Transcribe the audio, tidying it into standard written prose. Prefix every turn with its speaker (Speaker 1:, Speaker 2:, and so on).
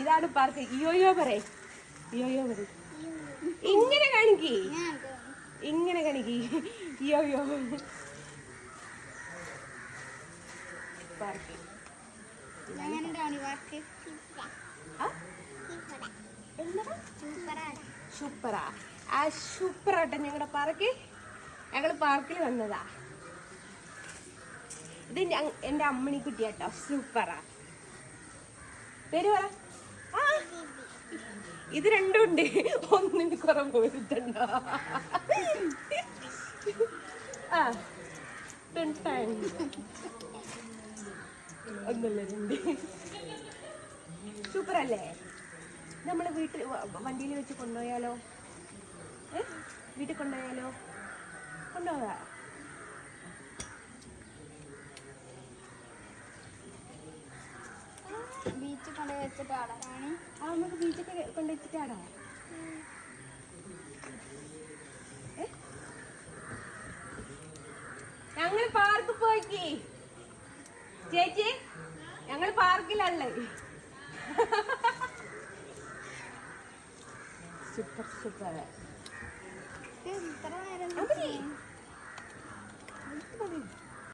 Speaker 1: ഇതാണ് പാർക്ക്. ഇയോയോ പറയേ, ഇയോയോ പറയും. ഇങ്ങനെ കാണിക്കേ, ഇങ്ങനെ കാണിക്കേ, ഇയോയോ പാർക്ക്. സൂപ്പറാ. ആ സൂപ്പറാട്ടെ ഞങ്ങളുടെ പാർക്ക്. ഞങ്ങള് പാർക്കിൽ വന്നതാ. ഇത് എന്റെ അമ്മണി കുട്ടിയാട്ടോ. സൂപ്പറാ. പേര് പറ. ഇത് രണ്ടും ഉണ്ട്, ഒന്നിന് കുറവ് വരുത്തണ്ട. ഒന്നല്ല രണ്ട്. സൂപ്പറല്ലേ? നമ്മള് വീട്ടിൽ വണ്ടിയിൽ വെച്ച് കൊണ്ടുപോയാലോ? വീട്ടിൽ കൊണ്ടുപോയാലോ? കൊണ്ടുപോകാ.
Speaker 2: ബീച്ചിൽ കൊണ്ട് വെച്ചിട്ട് ആടാണ്.
Speaker 1: നമുക്ക് ബീച്ചൊക്കെ കൊണ്ട് വെച്ചിട്ട് ആടാ. ഞങ്ങൾ പാർക്ക് പോയിക്ക് ചേച്ചി, ഞങ്ങൾ പാർക്കിലല്ലേ. Super super.
Speaker 2: ഇത്ര നേരം